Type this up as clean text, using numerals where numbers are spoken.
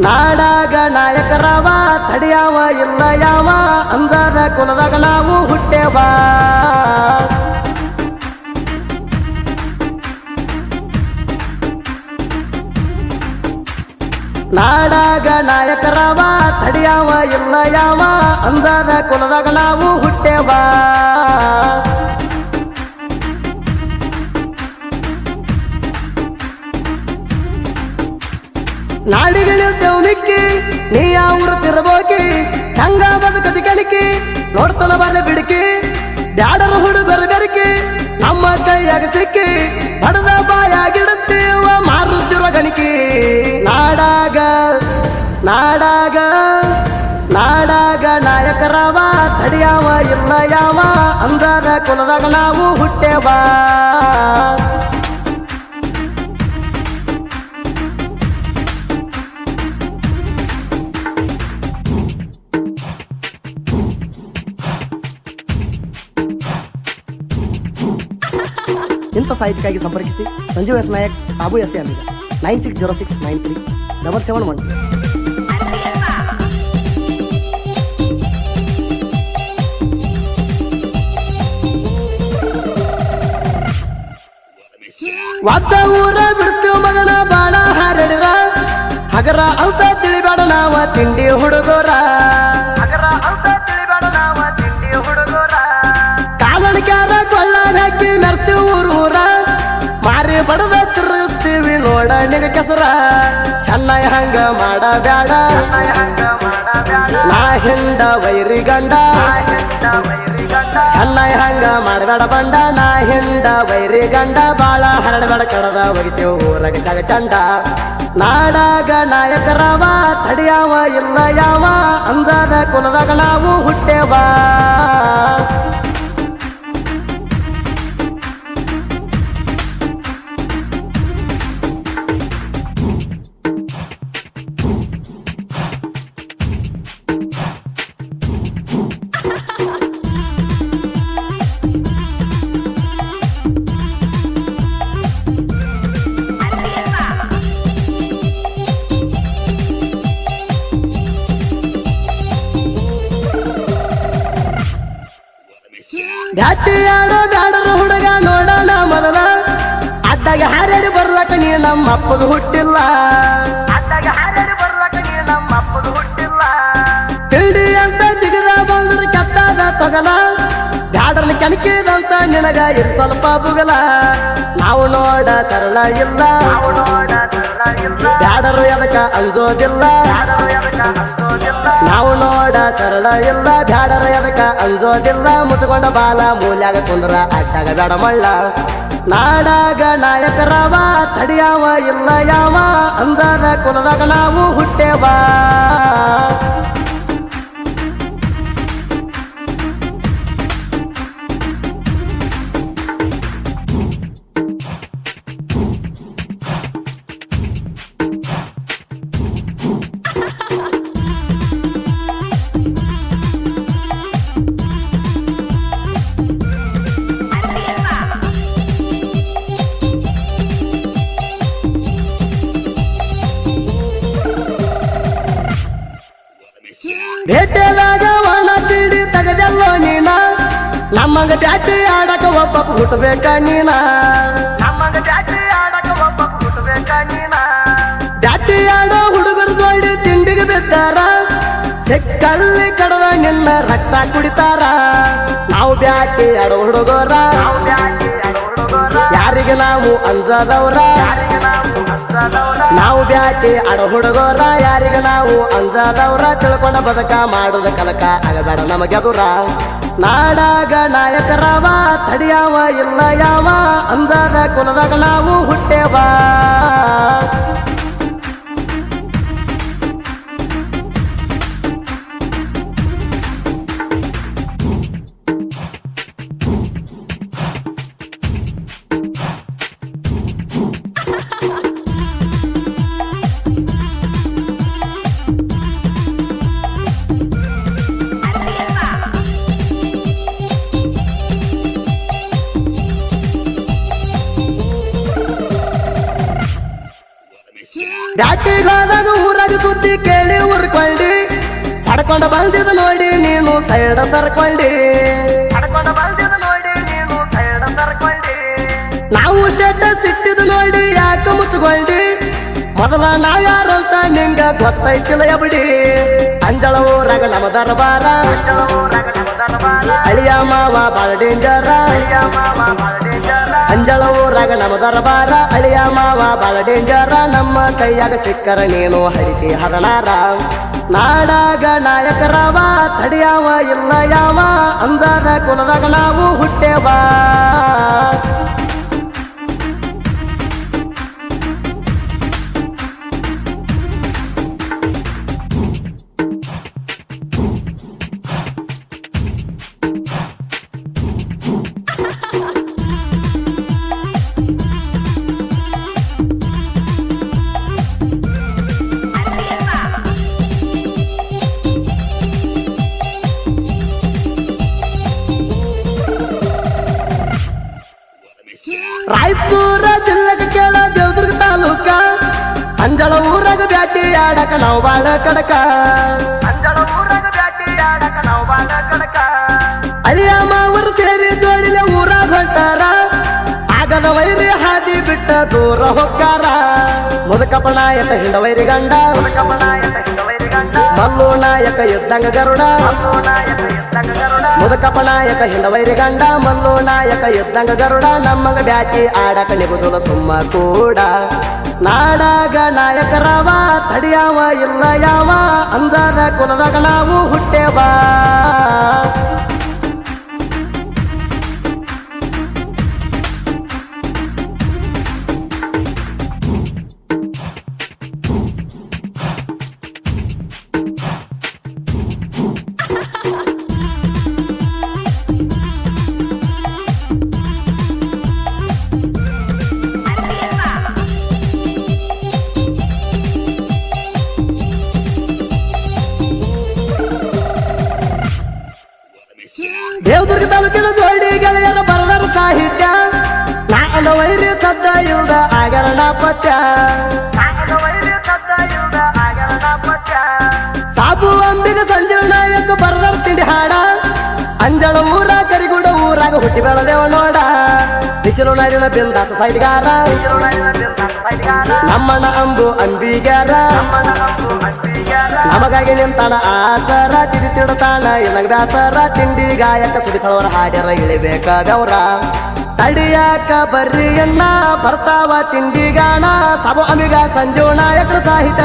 ನಾಡಾಗ ನಾಯಕರವ ತಡಿಯಾವ ಇಲ್ಲ ಯಾವ ಅಂಜದ ಕುಲದಾಗ ನಾವು ಹುಟ್ಟೇವ ನಾಡಾಗ ನಾಯಕರವ ತಡಿಯಾವ ಇಲ್ಲ ಯಾವ ಅಂಜದ ಕುಲದಾಗ ನಾವು ಹುಟ್ಟೇವ ನಾಡಿಗೆ ನಿಲ್ತೇವ್ ಮಿಕ್ಕಿ ನೀ ಅವ್ರ ತಿರ್ಬೋಕಿ ಹಂಗ ಬದುಕತಿ ಕಣಿಕಿ ನೋಡ್ತಾನ ಬರಲಿ ಬಿಡಿಕಿ ಬ್ಯಾಡರ ಹುಡುಗರು ಬೆರಕಿ ನಮ್ಮ ಕೈಯಾಗ ಸಿಕ್ಕಿ ಬಡದ ಬಾಯಾಗಿಡುತ್ತೀವ ಮಾರುತ್ತಿರುವ ಗಣಿಕಿ ನಾಡಾಗ ನಾಡಾಗ ನಾಡಾಗ ನಾಯಕರವ ತಡಿಯಾವ ಇಲ್ಲ ಯಾವ ಅಂಜದ ಕುಲದಾಗ ನಾವು ಹುಟ್ಟೇವ ಇಂಥ ಸಾಹಿತ್ಯಕ್ಕಾಗಿ ಸಂಪರ್ಕಿಸಿ Sanjeev S Nayak Sabu S A ಅಮೀಗ 9606937771. ವಾದ ಊರ ಬಿಡ್ತೀವ್ ಮಗನ ಬಾಳ ಹಾರಡಿರ ಹಗರ ಅಂತ ತಿಳಿಬೇಡ ನಾವ ತಿಂಡಿ ಹುಡುಗೋರ ಹಗರ ಅಂತ ತಿಳಿಬೇಡ ನಾವ ತಿಂಡಿ ಹುಡುಗೋರ ಕಾಲಣಿಕ್ಯಾರ ಕೊಳ್ಳಾಗ ಹಾಕಿ ಮೆರ್ಸ್ತೀವ್ ಊರೂರ ಮಾರಿ ಬಡದ ತಿರುಗಿಸ್ತೀವಿ ನೋಡ ನಿಗ ಕೆಸರ ಹೆಣ್ಣ ಹಂಗ ಮಾಡಬ್ಯಾಡ ನಾ ಹಿಂಡ ವೈರಿ ಗಂಡ ಹೆಣ್ಣ ಹಂಗ ಮಾಡಬೇಡ ಬಂಡ ನಾ ಹಿಂಡ ವೈರಿ ಗಂಡ ಬಾಳ ಹರಡಬೇಡ ಕಡದ ಹೋಗಿತೇವ್ ಊರಾಗ ಸಾಗ ಚಂಡ ನಾಡಾಗ ನಾಯಕರವ ತಡಿಯಾವ ಇಲ್ಲ ಯಾವ ಅಂಜದ ಕುಲದಾಗ ನಾವು ಹುಟ್ಟೇವ ಬ್ಯಾಟಿ ಆಡೋ ಬ್ಯಾಡರ ಹುಡುಗ ನೋಡೋಣ ಮೊದಲ ಅಡ್ಡಾಗ ಹಾರಾಡಿ ಬರ್ಲಕ್ಕ ನೀ ನಮ್ಮ ಅಪ್ಪಗ ಹುಟ್ಟಿಲ್ಲ ಅಡ್ಡಾಗ ಹಾರಾಡಿ ಬರ್ಲಕ್ಕ ನೀ ನಮ್ಮ ಅಪ್ಪಗ ಹುಟ್ಟಿಲ್ಲ ತಿಂಡಿ ಅಂತ ಜಿಗಿದ ಬಂದ್ರ ಕೆತ್ತಾದ ತೊಗಲ ಬ್ಯಾಡರ್ನ ಕೆಣಕಿದಂತ ನಿನಗ ಇರು ಸ್ವಲ್ಪ ಬುಗಲ ನಾವು ನೋಡ ಸರಳ ಇಲ್ಲ ಬ್ಯಾಡರು ಎದಕ ಅಂಜೋದಿಲ್ಲ ನಾವು ನೋಡ ಸರಳ ಇಲ್ಲ ಬ್ಯಾಡರ ಎದಕ ಅಂಜೋದಿಲ್ಲ ಮುಚ್ಕೊಂಡ ಬಾಲ ಮೂಲ್ಯಾಗ ಕುಂದ್ರ ಅಡ್ಡಾಗ ಬೇಡ ಮಳ್ಳ ನಾಡಾಗ ನಾಯಕರವ ತಡಿಯಾವ ಇಲ್ಲ ಯಾವ ಅಂಜದ ಕುಲದಾಗ ನಾವು ಹುಟ್ಟೇವ ಬೇಟೆದಾಗ ಒಣ ತಿಂಡಿ ತಗದೆಲ್ಲೋ ನೀನ ನಮ್ಮಂಗ ಬ್ಯಾಟಿ ಆಡಕ ಒಬ್ಬಪ್ಪ ಹುಟ್ಟಬೇಕ ನೀನ ನಮ್ಮಂಗ ಬ್ಯಾಟಿ ಆಡಕ ಒಬ್ಬಪ್ಪ ಹುಟ್ಟಬೇಕ ನೀನ ಬ್ಯಾಟಿ ಆಡೋ ಹುಡುಗರು ಜೋಡಿ ತಿಂಡಿಗೆ ಬಿದ್ದಾರ ಸಿಕ್ಕಲ್ಲಿ ಕಡದ ನಿನ್ನ ರಕ್ತ ಕುಡಿತಾರ ನಾವು ಬ್ಯಾಟಿ ಆಡೋ ಹುಡುಗರ ಯಾರಿಗೆ ನಾವು ಅಂಜದವ್ರ ನಾವು ಬ್ಯಾಟಿ ಆಡೋ ಹುಡುಗರ ಯಾರಿಗೆ ನಾವು ಅಂಜದವ್ರ ತಿಳ್ಕೊಂಡ ಬದಕ ಮಾಡುದ ಕಲಕ ಆಗಬೇಡ ನಮಗೆದುರ ನಾಡಾಗ ನಾಯಕರವ ತಡಿಯಾವ ಇಲ್ಲ ಯಾವ ಅಂಜದ ಕುಲದಾಗ ನಾವು ಹುಟ್ಟೇವ ಬ್ಯಾಟಿಗೆ ಹೋದಾಗ ಊರಾಗ ಸುದ್ದಿ ಕೇಳಿ ಊರ್ಕೊಂಡಿ ಹಡ್ಕೊಂಡ ಬಂದಿದ್ದು ನೋಡಿ ನೀನು ಸೈಡ ಸರ್ಕೊಂಡಿ ನಾವು ಸ್ಟೇಟಸ್ ಇಟ್ಟಿದ್ದು ನೋಡಿ ಯಾಕೆ ಮುಚ್ಚಿಕೊಂಡಿ ಮೊದಲ ನಾವ್ಯಾರಂತ ನಿಂಗ ಗೊತ್ತೈತಿಲ್ಲ ಎಬಡಿ ಅಂಜಳ ಊರಾಗ ನಮ್ಮ ದರ್ಬಾರ ಅಳಿಯ ಮಾವ ಬಾಳ ಡೇಂಜರ ಅಂಜಳ ಊರಾಗ ನಮ್ಮ ದರ್ಬಾರ ಅಳಿಯ ಮಾವ ಬಾಳ ಡೇಂಜರ ನಮ್ಮ ಕೈಯಾಗ ಸಿಕ್ಕರ ನೀನು ಹಡಿತಿ ಹರನಾರ ನಾಡಾಗ ನಾಯಕರವ ತಡಿಯಾವ ಇಲ್ಲ ಯಾವ ಅಂಜದ ಕುಲದಾಗ ನಾವು ಹುಟ್ಟೇವ ರಾಯಚೂರ ಜಿಲ್ಲೆಗೆ ಕೇಳ ದೇವದುರ್ಗ ತಾಲೂಕ ಅಂಜಳ ಊರಾಗ ಬ್ಯಾಟಿ ಆಡಕ ನಾವು ಬಾಳ ಕಡಕ ಅಳಿಯ ಮಾವರು ಸೇರಿ ಜೋಡಿಲೆ ಊರಾಗ ಹೊಂಟಾರ ಆಗದ ವೈರಿ ಹಾದಿ ಬಿಟ್ಟ ದೂರ ಹೊಕ್ಕಾರ ಮುದಕಪ್ಪ ನಾಯಕ ಹಿಂಡ ವೈರಿ ಗಂಡ ಮಲ್ಲು ನಾಯಕ ಯುದ್ಧಂಗ ಗರುಡ ಮುದಕಪ್ಪ ನಾಯಕ ಹಿಂಡ ವೈರಿ ಗಂಡ ಮಲ್ಲು ನಾಯಕ ಯುದ್ಧಂಗ ಗರುಡ ನಮ್ಮಂಗ ಬ್ಯಾಟಿ ಆಡಕ ನಿಗುದುಲ ಸುಮ್ಮ ಕೂಡ ನಾಡಾಗ ನಾಯಕರವ ತಡಿಯಾವ ಇಲ್ಲ ಯಾವ ಅಂಜದ ಕುಲದಾಗ ನಾವು ಹುಟ್ಟೇವ ದೇವದುರ್ಗ ತಾಲೂಕಿನ ಜೋಡಿ ಗೆಳೆಯರ ಬರದರ ಸಾಹಿತ್ಯ ನಾಡ ವೈರಿ ಸದ್ದ ಇಲ್ದ ಆಗರಣ ಪತ್ಯ ಸಾಬು ಅಂಬಿಗ ಸಂಜೀವ ನಾಯಕ ಬರದರ ತಿಂಡಿ ಹಾಡ ಅಂಜಳ ಊರ ಕರಿಗುಡ ಊರಾಗ ಹುಟ್ಟಿ ಬೆಳೆದೇವ ನೋಡ ಬಿಸಿಲು ನಾರಿನ ಬಿಂದಾಸ ಸೈಡ್ಗಾರ ನಮ್ಮನ ಅಂಬು ಅಂಬಿಗಾರ ನಮಗಾಗಿ ನಿಂತಾನ ಆಸರ ತಿದಿ ತಿಡತಾನ ಇಲ್ಲಂಗ ಬ್ಯಾಸರ ತಿಂಡಿ ಗಾಯಕ ಸುದಿಫಳವರ ಹಾಡ್ಯಾರ ಇಳಿಬೇಕಾದವ್ರ ತಡಿಯಾಕ ಬರ್ರಿ ಅಣ್ಣ ಬರ್ತಾವ ತಿಂಡಿ ಗಾಣ ಸಬು ಅಮಿಗ ಸಂಜೀವ ನಾಯಕನ ಸಾಹಿತ್ಯ